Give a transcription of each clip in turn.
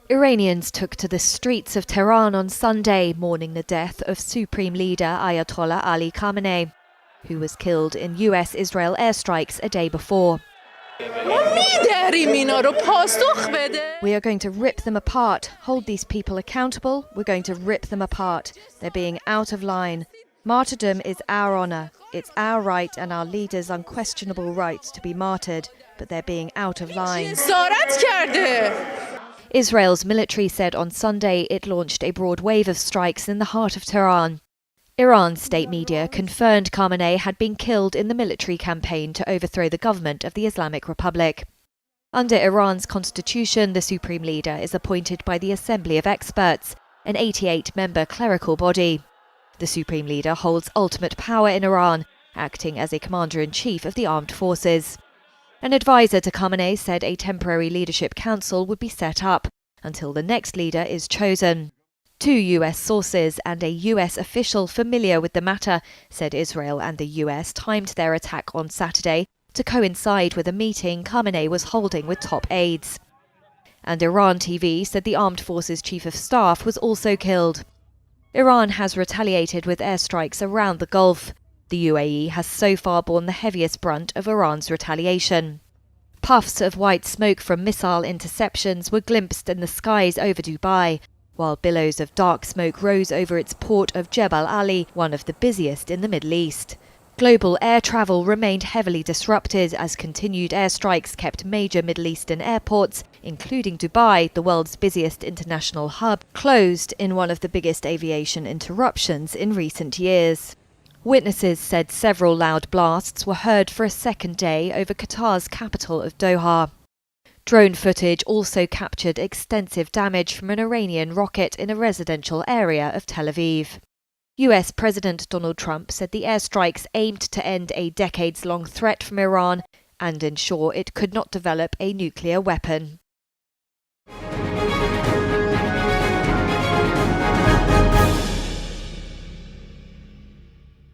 Iranians took to the streets of Tehran on Sunday, mourning the death of Supreme Leader Ayatollah Ali Khamenei, who was killed in US-Israel airstrikes a day before. We are going to rip them apart, hold these people accountable, we're going to rip them apart. They're being out of line. Martyrdom is our honour. It's our right and our leaders' unquestionable right to be martyred, but they're being out of line. Israel's military said on Sunday it launched a broad wave of strikes in the heart of Tehran. Iran's state media confirmed Khamenei had been killed in the military campaign to overthrow the government of the Islamic Republic. Under Iran's constitution, the supreme leader is appointed by the Assembly of Experts, an 88-member clerical body. The supreme leader holds ultimate power in Iran, acting as a commander-in-chief of the armed forces. An advisor to Khamenei said a temporary leadership council would be set up until the next leader is chosen. Two US sources and a US official familiar with the matter said Israel and the US timed their attack on Saturday to coincide with a meeting Khamenei was holding with top aides. And Iran TV said the armed forces chief of staff was also killed. Iran has retaliated with airstrikes around the Gulf. The UAE has so far borne the heaviest brunt of Iran's retaliation. Puffs of white smoke from missile interceptions were glimpsed in the skies over Dubai, while billows of dark smoke rose over its port of Jebel Ali, one of the busiest in the Middle East. Global air travel remained heavily disrupted as continued airstrikes kept major Middle Eastern airports, including Dubai, the world's busiest international hub, closed in one of the biggest aviation interruptions in recent years. Witnesses said several loud blasts were heard for a second day over Qatar's capital of Doha. Drone footage also captured extensive damage from an Iranian rocket in a residential area of Tel Aviv. US President Donald Trump said the airstrikes aimed to end a decades-long threat from Iran and ensure it could not develop a nuclear weapon.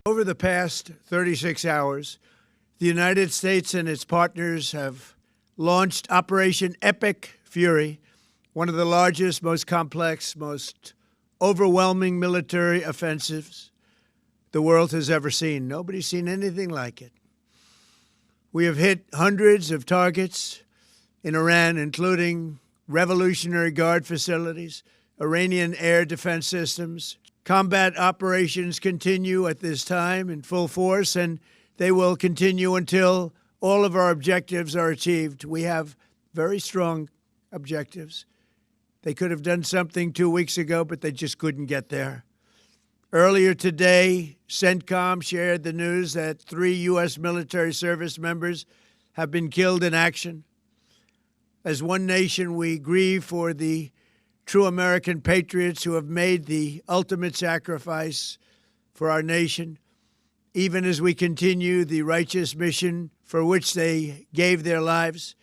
Over the past 36 hours, the United States and its partners have launched Operation Epic Fury, one of the largest, most complex, most overwhelming military offensives the world has ever seen. Nobody's seen anything like it. We have hit hundreds of targets in Iran, including Revolutionary Guard facilities, Iranian air defense systems. Combat operations continue at this time in full force, and they will continue until all of our objectives are achieved. We have very strong objectives. They could have done something 2 weeks ago, but they just couldn't get there. Earlier today, CENTCOM shared the news that 3 U.S. military service members have been killed in action. As one nation, we grieve for the true American patriots who have made the ultimate sacrifice for our nation, even as we continue the righteous mission for which they gave their lives.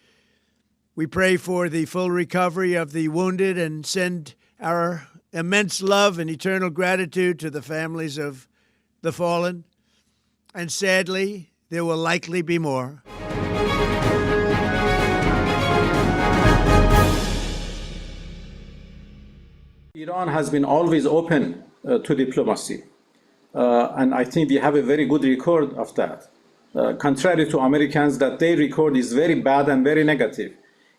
We pray for the full recovery of the wounded and send our immense love and eternal gratitude to the families of the fallen. And sadly, there will likely be more. Iran has been always open to diplomacy. And I think we have a very good record of that. Contrary to Americans, that their record is very bad and very negative.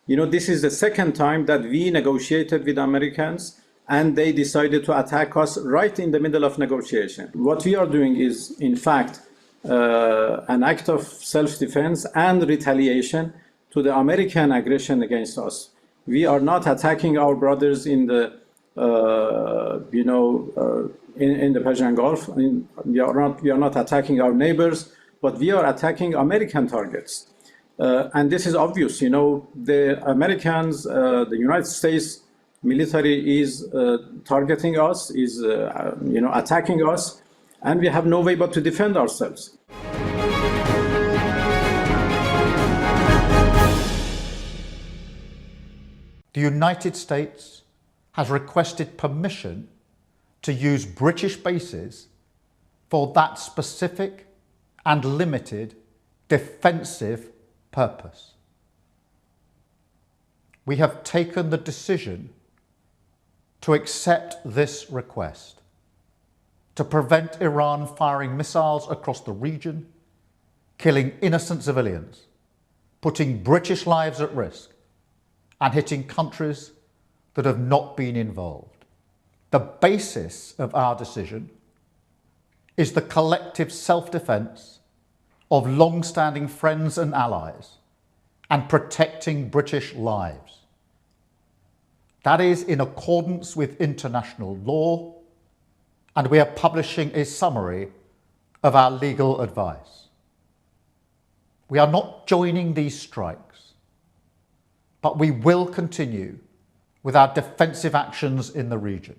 You know, this is the second time that we negotiated with Americans and they decided to attack us right in the middle of negotiation. What we are doing is, in fact, an act of self-defense and retaliation to the American aggression against us. We are not attacking our brothers in the, in the Persian Gulf. We are not attacking our neighbors, but we are attacking American targets. And this is obvious, you know, the Americans, the United States military is targeting us, is, attacking us, and we have no way but to defend ourselves. The United States has requested permission to use British bases for that specific and limited defensive purpose. We have taken the decision to accept this request, to prevent Iran firing missiles across the region, killing innocent civilians, putting British lives at risk, and hitting countries that have not been involved. The basis of our decision is the collective self-defence of long-standing friends and allies and protecting British lives. That is in accordance with international law, and we are publishing a summary of our legal advice. We are not joining these strikes, but we will continue with our defensive actions in the region.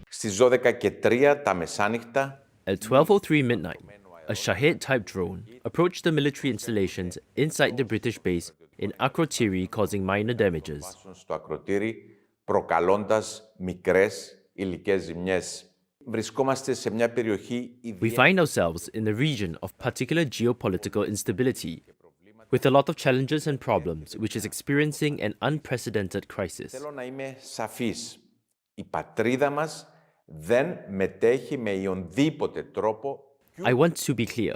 Στις 12:03 τα μεσάνυχτα, At 12:03 midnight, a Shahid-type drone approached the military installations inside the British base in Akrotiri, causing minor damages. στο ακροτήρι, προκαλώντας μικρές υλικές ζημιές. Βρισκόμαστε σε μια περιοχή We find ourselves in the region of particular geopolitical instability, with a lot of challenges and problems, which is experiencing an unprecedented crisis. Θέλω να είμαι σαφής. Η πατρίδα μας δεν μετέχει με ιονδήποτε τρόπο. I want to be clear.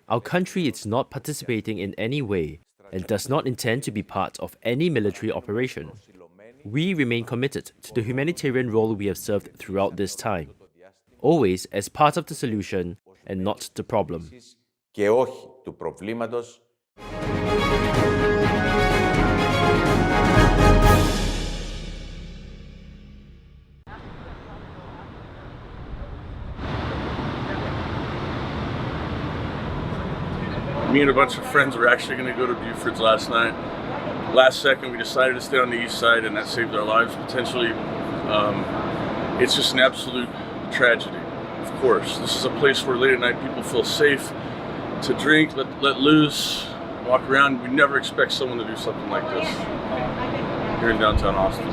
Our country is not participating in any way and does not intend to be part of any military operation. We remain committed to the humanitarian role we have served throughout this time, always as part of the solution and not the problem. Και όχι του προβλήματος. Me and a bunch of friends were actually going to go to Buford's last night. Last second, we decided to stay on the east side, and that saved our lives potentially. It's just an absolute tragedy, of course. This is a place where late at night people feel safe to drink, let loose, walk around. We never expect someone to do something like this here in downtown Austin.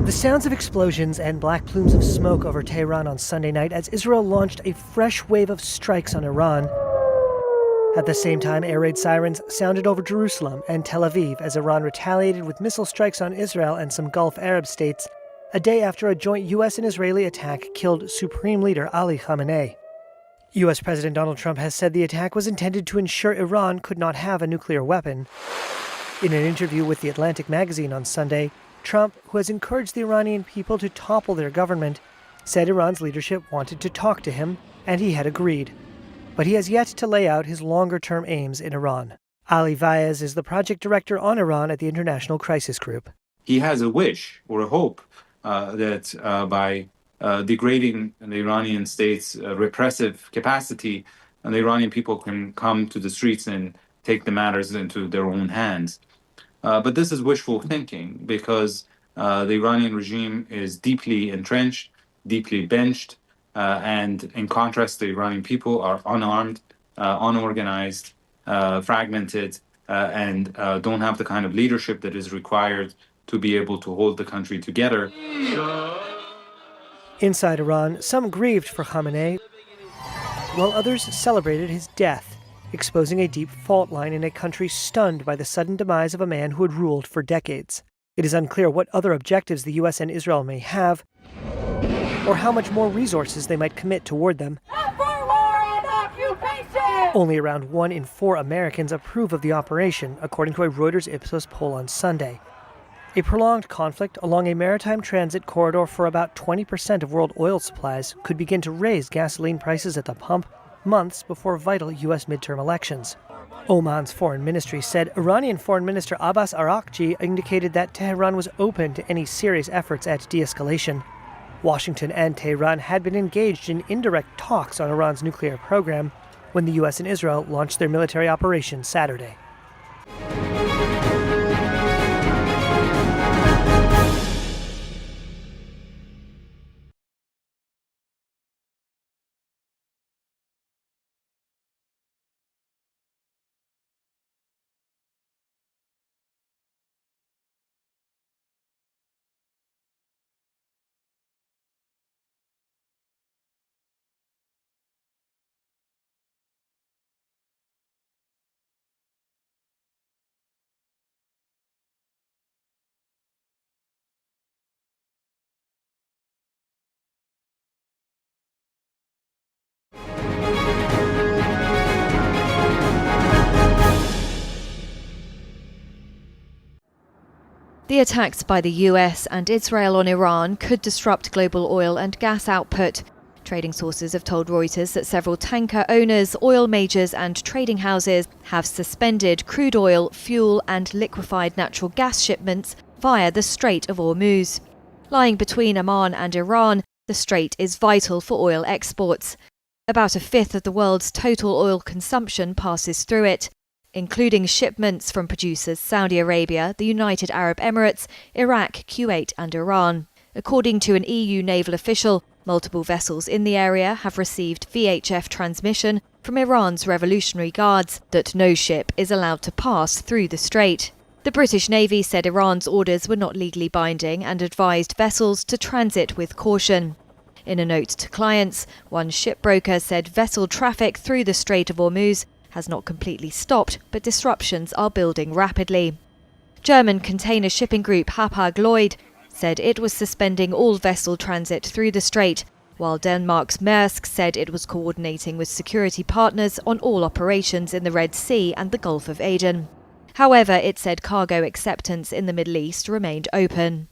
The sounds of explosions and black plumes of smoke over Tehran on Sunday night as Israel launched a fresh wave of strikes on Iran. At the same time, air raid sirens sounded over Jerusalem and Tel Aviv as Iran retaliated with missile strikes on Israel and some Gulf Arab states, a day after a joint U.S. and Israeli attack killed Supreme Leader Ali Khamenei. U.S. President Donald Trump has said the attack was intended to ensure Iran could not have a nuclear weapon. In an interview with The Atlantic magazine on Sunday, Trump, who has encouraged the Iranian people to topple their government, said Iran's leadership wanted to talk to him, and he had agreed. But he has yet to lay out his longer-term aims in Iran. Ali Vaez is the project director on Iran at the International Crisis Group. He has a wish or a hope that by degrading the Iranian state's repressive capacity, and the Iranian people can come to the streets and take the matters into their own hands. But this is wishful thinking because the Iranian regime is deeply entrenched, deeply benched, and in contrast, the Iranian people are unarmed, unorganized, fragmented, and don't have the kind of leadership that is required to be able to hold the country together. Inside Iran, some grieved for Khamenei, while others celebrated his death, exposing a deep fault line in a country stunned by the sudden demise of a man who had ruled for decades. It is unclear what other objectives the U.S. and Israel may have, or how much more resources they might commit toward them. Only around 1 in 4 Americans approve of the operation, according to a Reuters Ipsos poll on Sunday. A prolonged conflict along a maritime transit corridor for about 20% of world oil supplies could begin to raise gasoline prices at the pump months before vital U.S. midterm elections. Oman's foreign ministry said Iranian Foreign Minister Abbas Araghchi indicated that Tehran was open to any serious efforts at de-escalation. Washington and Tehran had been engaged in indirect talks on Iran's nuclear program when the U.S. and Israel launched their military operation Saturday. The attacks by the US and Israel on Iran could disrupt global oil and gas output. Trading sources have told Reuters that several tanker owners, oil majors and trading houses have suspended crude oil, fuel and liquefied natural gas shipments via the Strait of Hormuz. Lying between Oman and Iran, the strait is vital for oil exports. About a fifth of the world's total oil consumption passes through it, including shipments from producers Saudi Arabia, the United Arab Emirates, Iraq, Kuwait and Iran. According to an EU naval official, multiple vessels in the area have received VHF transmission from Iran's Revolutionary Guards that no ship is allowed to pass through the strait. The British Navy said Iran's orders were not legally binding and advised vessels to transit with caution. In a note to clients, one shipbroker said vessel traffic through the Strait of Hormuz has not completely stopped, but disruptions are building rapidly. German container shipping group Hapag-Lloyd said it was suspending all vessel transit through the strait, while Denmark's Maersk said it was coordinating with security partners on all operations in the Red Sea and the Gulf of Aden. However, it said cargo acceptance in the Middle East remained open.